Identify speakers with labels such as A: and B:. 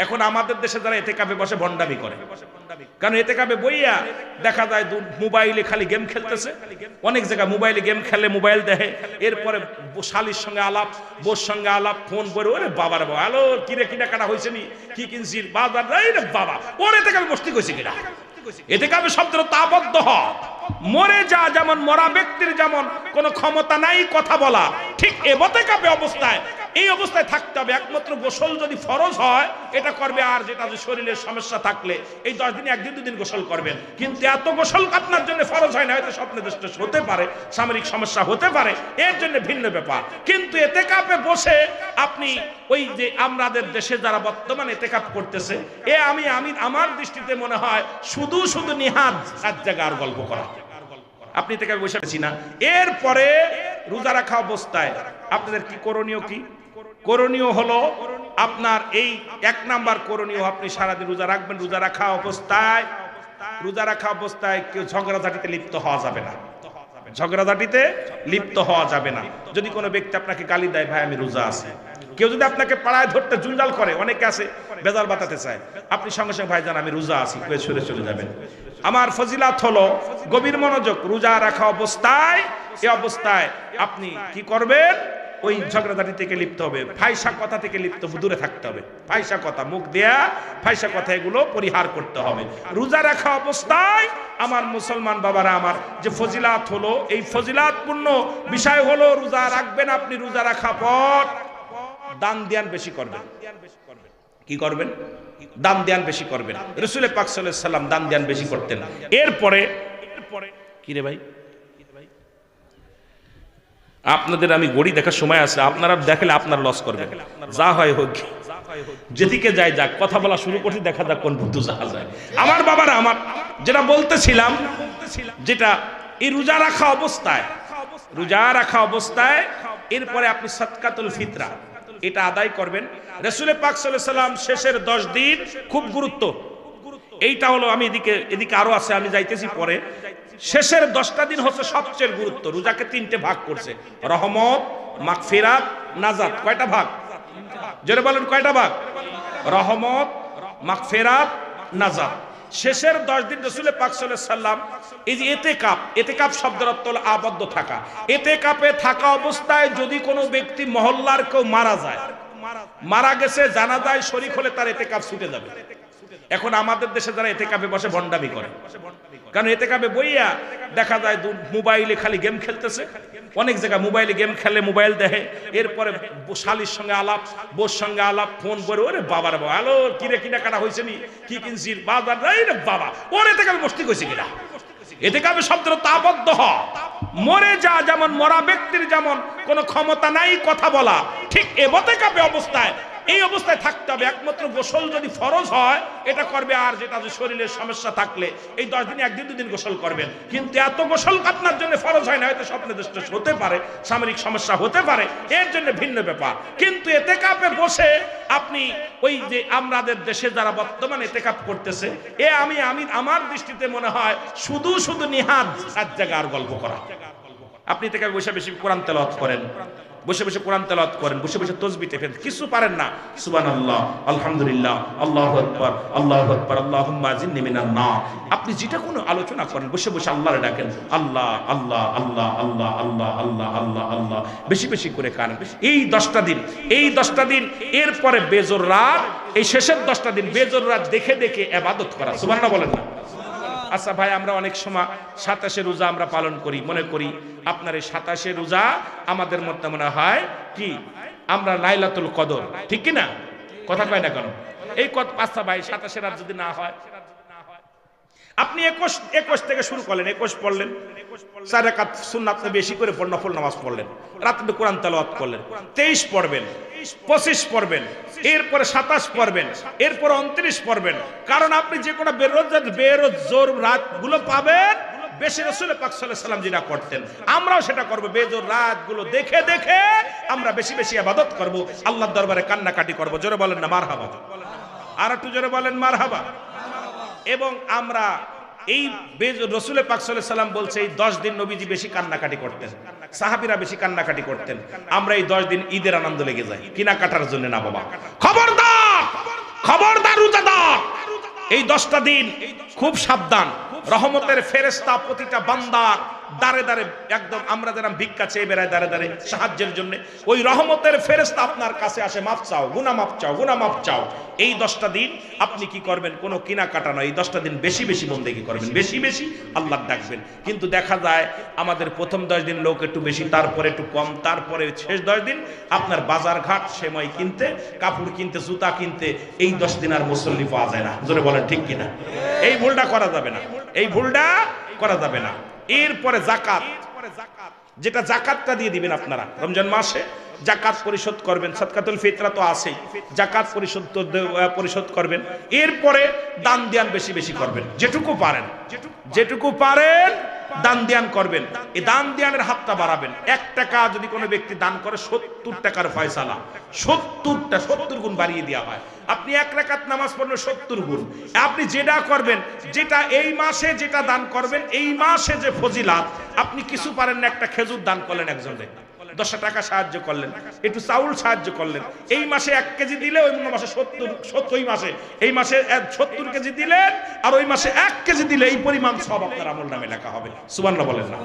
A: এখন আমাদের দেশে যারা এতেকাফে বসে ভণ্ডামি করে, কারণ এতেকাফে বইয়া দেখা যায় মোবাইলে খালি গেম খেলতেছে, অনেক জায়গায় মোবাইলে গেম খেলে, মোবাইল দেখে, এরপরে শালির সঙ্গে আলাপ, বোর সঙ্গে আলাপ, ফোন করে ওরে বাবার বাবা হ্যালো কিরে কিনা কাটা হয়েছে নি কি কিনছি বাজার রে বাবা ওর এতেকাফে বসতে কইছে কিনা। এতেকাফে শব্দের তাবদ্ধ হ, মরে যা, যেমন মরা ব্যক্তির যেমন কোনো ক্ষমতা নাই কথা বলা, ঠিক এতেকাফে অবস্থায় এই অবস্থায় থাকতে হবে। একমাত্র গোসল যদি ফরজ হয় এটা করবে, আর যেটা শরীরের সমস্যা থাকলে এই 10 দিনে 1 দিন 2 দিন গোসল করবেন। কিন্তু এত গোসল আপনার জন্য ফরজ হয় না, হয়তো স্বপ্নে দৃষ্ট হতে পারে, সামরিক সমস্যা হতে পারে, এর জন্য ভিন্ন ব্যাপার। কিন্তু এতেকাফে বসে আপনি ওই যে আমাদের দেশে যারা বর্তমানে এতেকাফ করতেছে, আমি আমার দৃষ্টিতে মনে হয় শুধু শুধু নিহাত সাত জায়গার গল্প করা। আপনি এতেকাফে বসে আছেন না, এরপরে রোজা রাখা অবস্থায় আপনাদের কি করণীয়? কি করণীয় হলো আপনার এই 1 নাম্বার করণীয়, আপনি সারাদিন রোজা রাখবেন। রোজা রাখা অবস্থায় কেউ ঝগড়াঝাটিতে লিপ্ত হওয়া যাবে না, ঝগড়াঝাটিতে লিপ্ত হওয়া যাবে না। যদি কোনো ব্যক্তি আপনাকে গালি দেয়, ভাই আমি রোজা আছি, কেউ যদি আপনাকে পাড়ায় ধরতে জুঞ্জাল করে, অনেকে আছে বেজাল বাতাতে চায়, আপনি সঙ্গে সঙ্গে ভাই জান আমি রোজা আছি কয়ে সরে চলে যাবেন। আমার ফজিলাত হলো গভীর মনোযোগ, রোজা রাখা অবস্থায় এই অবস্থায় আপনি কি করবেন? ওই ঝগড়াঝাটি থেকে লিপ্ত হবে, ফাইসা কথা থেকে লিপ্ত দূরে থাকতে হবে। ফাইসা কথা, মুখ দেয়া ফাইসা কথা, এগুলো পরিহার করতে হবে রোজা রাখা অবস্থায়। আমার মুসলমান বাবারা আমার, যে ফজিলাত হলো, এই ফজিলাতপূর্ণ বিষয় হলো রোজা রাখবেন আপনি। রোজা রাখা পর দান ধ্যান বেশি করবেন। কি করবেন? দান ধ্যান বেশি করবেন। রাসূল পাক সাল্লাল্লাহু আলাইহি সাল্লাম দান ধ্যান বেশি করতেন। এরপরে কি রে ভাই, আপনাদের আমি গড়ি দেখার সময় আছে, আপনারা দেখলে আপনারা লস করবেন। যা হয় হোক, যেদিকে যাই যাক, কথা বলা শুরু করতে দেখা যাক কোন বুদ্ধ যাওয়া যায়। আমার বাবারা আমার, যেটা বলতেছিলাম, যেটা এই রোজা রাখা অবস্থায় এরপরে আপনি সাদকাতুল ফিতরা এটা আদায় করবেন। রাসূল পাক সাল্লাল্লাহু আলাইহি সাল্লাম শেষের 10 দিন খুব গুরুত্ব, এইটা হলো, আমি এদিকে আরো আছে, আমি যাইতেছি পরে। শেষের 10টা দিন হচ্ছে সবচেয়ে গুরুত্ব। রোজাকে 3টে ভাগ করছে, রহমত, মাগফিরাত, নাজাত। কয়টা ভাগ? জোরে বলেন কয়টা ভাগ? রহমত, মাগফিরাত, নাজাত। শেষের 10 দিন রাসূল পাক সাল্লাল্লাহু আলাইহি সাল্লাম এই যে এতেকাফ শব্দের অর্থ হলো আবদ্ধ থাকা। এতেকাফে থাকা অবস্থায় যদি কোনো ব্যক্তি মহল্লার কেউ মারা গেছে, জানাজায় শরীক হলে তার এতেকাফ ছুটে যাবে। এখন আমাদের দেশে যারা এতেকাফে বসে ভণ্ডামি করে, কারণ এতেকাফে বইয়া দেখা যায় মোবাইলে খালি গেম খেলতেছে, অনেক জায়গায় মোবাইলে গেম খেলে, মোবাইল দেখে, এরপরে শালির সঙ্গে আলাপ, বোর সঙ্গে আলাপ, ফোন করে ওরে বাবার বাবা হ্যালো কিরে কিনা কাটা হয়েছে নি কি কিনছি বাজার রে বাবা ওর এতেকাফে বসতে কইছে কিনা। এতেকাফে শব্দের তাবদ্ধ হ, মরে যা, যেমন মরা ব্যক্তির যেমন কোনো ক্ষমতা নাই কথা বলা, ঠিক এতেকাফে অবস্থায় এই অবস্থায় থাকতে হবে। একমাত্র গোসল যদি ফরজ হয় এটা করবে, আর যেটা শরীরের সমস্যা থাকলে এই 10 দিনে 1 দিন 2 দিন গোসল করবেন। কিন্তু এত গোসল আপনার জন্য ফরজ হয় না, হয়তো স্বপ্নে দৃষ্ট হতে পারে, সামরিক সমস্যা হতে পারে, এর জন্য ভিন্ন ব্যাপার। কিন্তু এতেকাফে বসে আপনি ওই যে আমাদের দেশে যারা বর্তমানে এতেকাফ করতেছে, আমি আমার দৃষ্টিতে মনে হয় শুধু শুধু নিহাত সাত জায়গার গল্প করা। আপনি এতেকাফে বসে বেশি কোরআন তেলাওয়াত করেন, বসে বসে কোরআন তেলাওয়াত করেন, বসে বসে তাসবিহ টেপেন, কিছু পারেন না, সুবহানাল্লাহ, আলহামদুলিল্লাহ, আল্লাহু আকবার, আল্লাহু আকবার, আল্লাহুম্মা জিন্নি মিনান নার। আপনি যেটা কোনো আলোচনা করেন, বসে বসে আল্লাহরে ডাকেন, আল্লাহ আল্লাহ আল্লাহ আল্লাহ আল্লাহ আল্লাহ আল্লাহ আল্লাহ, বেশি বেশি করে কারেন। এই 10টা দিন এরপরে বেজোর রাত, এই শেষের 10টা দিন বেজোর রাত দেখে দেখে ইবাদত করা। সুবহানাল্লাহ বলেন না? আচ্ছা ভাই, আমরা অনেক সময় 27 রোজা আমরা পালন করি, মনে করি আপনার এই 27 রোজা আমাদের মধ্যে মনে হয় কি আমরা লাইলাতুল কদর, ঠিক কি না? কথা কয় না কেন? এই আচ্ছা ভাই, 27 রাত যদি না হয়, আপনি 21 থেকে শুরু করলেন, 21 পড়লেন, 4 রাকাত সুন্নাত বেশি করে নফল নামাজ পড়লেন, রাতে কোরআন তেলাওয়াত করলেন, 23 পড়বেন, 25 পড়বেন, এরপরে 27 পড়বেন, এরপর 29 পড়বেন। কারণ আপনি যে কোনো বেরোজোর রাতগুলো পাবেন, বেশি রাসূল পাক সাল্লাল্লাহু আলাইহি সাল্লাম যেটা করতেন, আমরাও সেটা করব। বেজোর রাতগুলো দেখে দেখে আমরা বেশি বেশি ইবাদত করব, আল্লাহর দরবারে কান্নাকাটি করব। জোরে বলেন না মারহাবা? আর একটু জোরে বলেন মারহাবা। এবং আমরা এই রাসূল পাক সাল্লাল্লাহু আলাইহি সাল্লাম বলছে, এই 10 দিন নবীজি বেশি কান্নাকাটি করতেন, সাহাবীরা বেশি কান্নাকাটি করতেন। আমরা এই 10 দিন ঈদের আনন্দ লেগে যায়, কিনা কাটার জন্য না বাবা। খবরদার খবরদার রোজাদার, এই 10টা দিন খুব সাবধান। রহমতের ফেরেশতা প্রতিটা বান্দার দাঁড়ে দাঁড়ে, একদম আমরা যেরকম ভিক্ষা চেয়ে বেড়ায় দাঁড়ে দাঁড়ে সাহায্যের জন্য, ওই রহমতের ফেরেশতা আপনার কাছে আসে, মাপ চাও, গুনাহ মাপ চাও, গুনাহ মাপ চাও। এই 10টা দিন আপনি কি করবেন? কোনো কেনাকাটা নয়, এই 10টা দিন বেশি বেশি বন্দেগি করবেন, বেশি বেশি আল্লাহ ডাকবেন। কিন্তু দেখা যায় আমাদের প্রথম 10 দিন লোক একটু বেশি, তারপরে একটু কম, তারপরে শেষ 10 দিন আপনার বাজার ঘাট, সেমাই কিনতে, কাপড় কিনতে, জুতা কিনতে, এই 10 দিন আর মুসল্লি পাওয়া যায় না। জোরে বলেন ঠিক কিনা? এই ভুলটা করা যাবে না, এই ভুলটা করা যাবে না। এরপরে জাকাত, যেটা জাকাতটা দিয়ে দিবেন আপনারা রমজান মাসে, জাকাত পরিশোধ করবেন। সাদকাতুল ফিতরা তো আছেই, জাকাত পরিশোধ করবেন। এরপরে দান দিয়ান বেশি বেশি করবেন, যেটুকু পারেন, যেটুকু পারেন দান দিয়ান করবেন। এই দান দিয়ানের হাতটা বাড়াবেন। 1 টাকা যদি কোনো ব্যক্তি দান করে 70 টাকার ফয়সালা, 70 গুণ বাড়িয়ে দেওয়া হয়। আপনি 1 রাকাত নামাজ পড়লে 70 গুণ। আপনি যেটা করবেন, যেটা এই মাসে যেটা দান করবেন, এই মাসে যে ফজিলাত, আপনি কিছু পারেন না, একটা খেজুর দান করলেন একজনের, 10 টাকা সাহায্য করলেন, একটু চাউল সাহায্য করলেন, এই মাসে 1 কেজি দিলে ওই মাসে 70, ওই মাসে, এই মাসে 70 কেজি দিলেন, আর ওই মাসে 1 কেজি দিলে এই পরিমাণ সব আপনার আমল নামে লেখা হবে। সুবহানাল্লাহ বলেন না?